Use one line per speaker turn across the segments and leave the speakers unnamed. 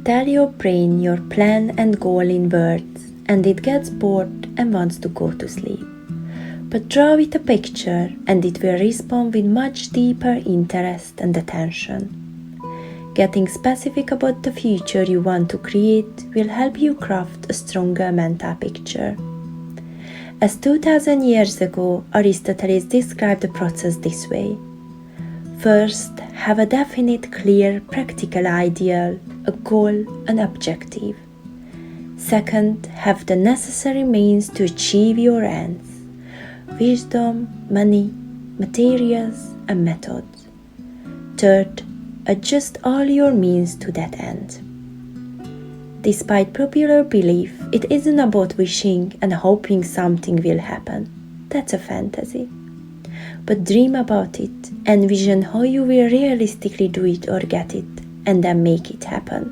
Tell your brain your plan and goal in words, and it gets bored and wants to go to sleep. But draw it a picture, and it will respond with much deeper interest and attention. Getting specific about the future you want to create will help you craft a stronger mental picture. As 2000 years ago, Aristotle described the process this way. First, have a definite, clear, practical ideal, a goal, an objective. Second, have the necessary means to achieve your ends: wisdom, money, materials, and methods. Third, adjust all your means to that end. Despite popular belief, it isn't about wishing and hoping something will happen. That's a fantasy. But dream about it, envision how you will realistically do it or get it, and then make it happen.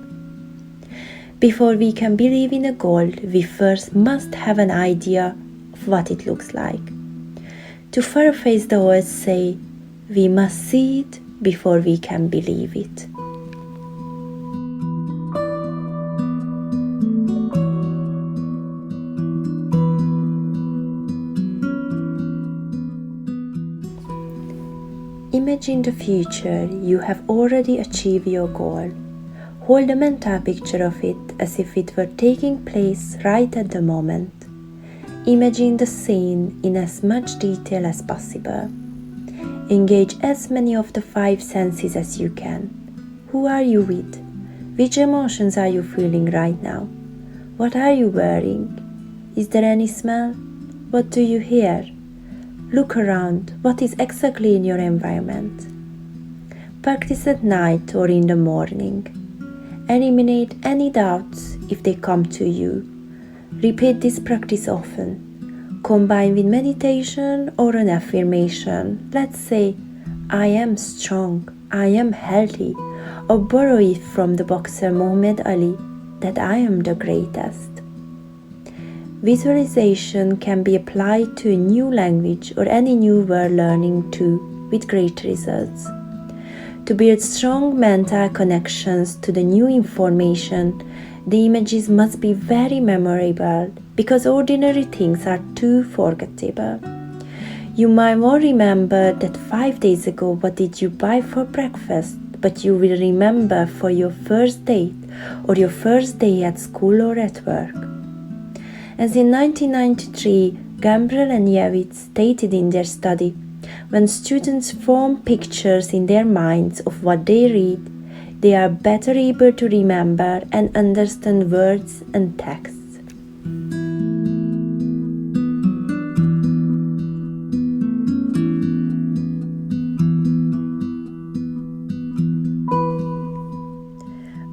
Before we can believe in a goal, we first must have an idea of what it looks like. To paraphrase the old say, we must see it before we can believe it. Imagine the future you have already achieved your goal. Hold a mental picture of it as if it were taking place right at the moment. Imagine the scene in as much detail as possible. Engage as many of the 5 senses as you can. Who are you with? Which emotions are you feeling right now? What are you wearing? Is there any smell? What do you hear? Look around. What is exactly in your environment? Practice at night or in the morning. Eliminate any doubts if they come to you. Repeat this practice often. Combine with meditation or an affirmation. Let's say, I am strong, I am healthy, or borrow it from the boxer Muhammad Ali, that I am the greatest. Visualization can be applied to a new language or any new word learning too, with great results. To build strong mental connections to the new information, the images must be very memorable, because ordinary things are too forgettable. You might not remember that 5 days ago what did you buy for breakfast, but you will remember for your first date or your first day at school or at work. As in 1993, Gambrel and Yevitz stated in their study, when students form pictures in their minds of what they read, they are better able to remember and understand words and texts.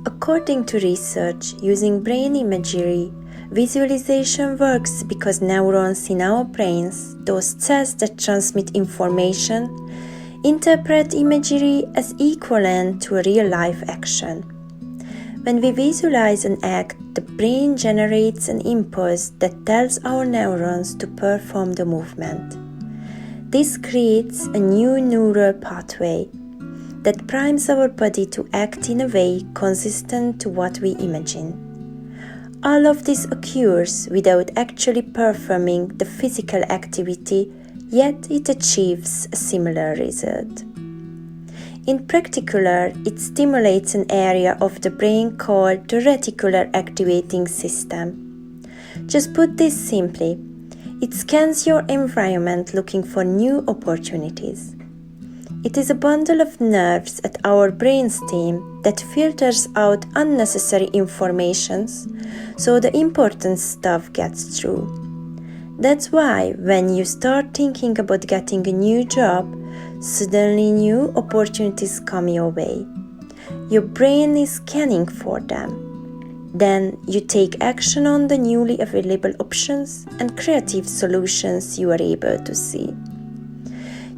According to research using brain imagery, visualization works because neurons in our brains, those cells that transmit information, interpret imagery as equivalent to a real-life action. When we visualize an act, the brain generates an impulse that tells our neurons to perform the movement. This creates a new neural pathway that primes our body to act in a way consistent to what we imagine. All of this occurs without actually performing the physical activity, yet it achieves a similar result. In particular, it stimulates an area of the brain called the Reticular Activating System. Just put this simply, it scans your environment looking for new opportunities. It is a bundle of nerves at our brainstem that filters out unnecessary informations so the important stuff gets through. That's why when you start thinking about getting a new job, suddenly new opportunities come your way. Your brain is scanning for them. Then you take action on the newly available options and creative solutions you are able to see.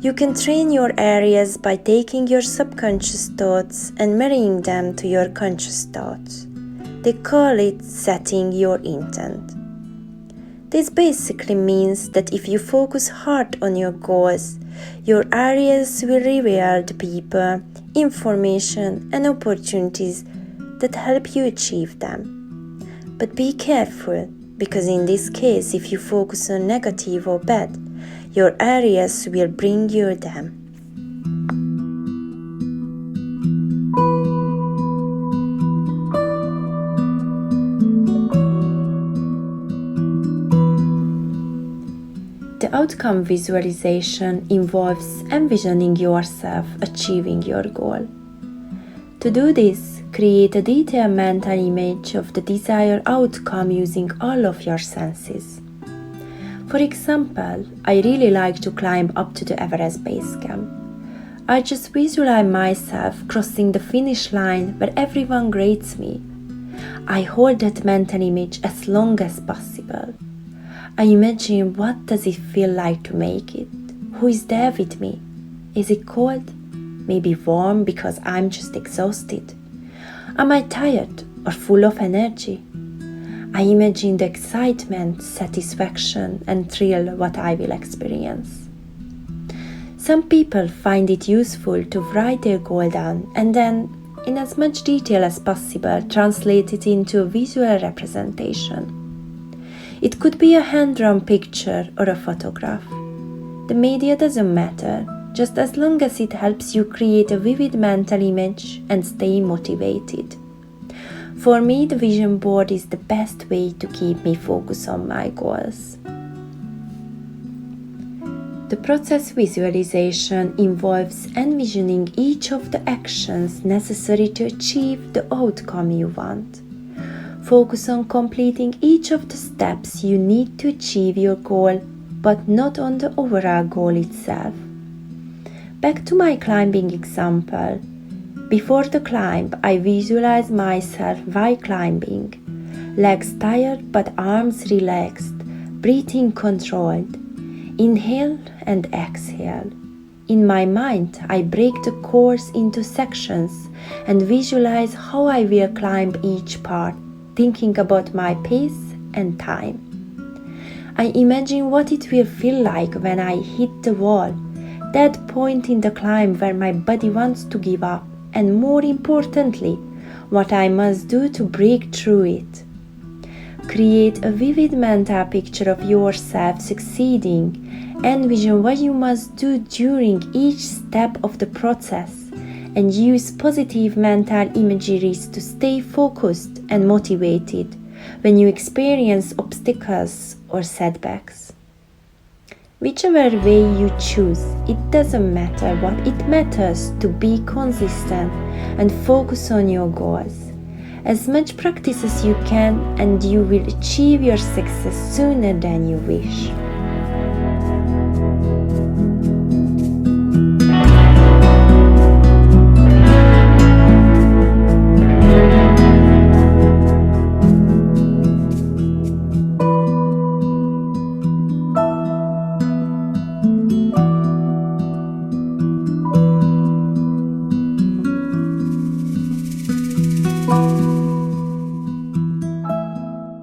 You can train your areas by taking your subconscious thoughts and marrying them to your conscious thoughts. They call it setting your intent. This basically means that if you focus hard on your goals, your areas will reveal the people, information, and opportunities that help you achieve them. But be careful, because in this case, if you focus on negative or bad, your areas will bring you them. The outcome visualization involves envisioning yourself achieving your goal. To do this, create a detailed mental image of the desired outcome using all of your senses. For example, I really like to climb up to the Everest base camp. I just visualize myself crossing the finish line where everyone greets me. I hold that mental image as long as possible. I imagine what does it feel like to make it? Who is there with me? Is it cold? Maybe warm because I'm just exhausted? Am I tired or full of energy? I imagine the excitement, satisfaction and thrill what I will experience. Some people find it useful to write their goal down and then, in as much detail as possible, translate it into a visual representation. It could be a hand-drawn picture or a photograph. The media doesn't matter, just as long as it helps you create a vivid mental image and stay motivated. For me, the vision board is the best way to keep me focused on my goals. The process visualization involves envisioning each of the actions necessary to achieve the outcome you want. Focus on completing each of the steps you need to achieve your goal, but not on the overall goal itself. Back to my climbing example. Before the climb, I visualize myself while climbing. Legs tired but arms relaxed, breathing controlled. Inhale and exhale. In my mind, I break the course into sections and visualize how I will climb each part, thinking about my pace and time. I imagine what it will feel like when I hit the wall, that point in the climb where my body wants to give up, and more importantly, what I must do to break through it. Create a vivid mental picture of yourself succeeding. Envision what you must do during each step of the process, and use positive mental imageries to stay focused and motivated when you experience obstacles or setbacks. Whichever way you choose, it doesn't matter. What it matters to be consistent and focus on your goals. As much practice as you can, and you will achieve your success sooner than you wish.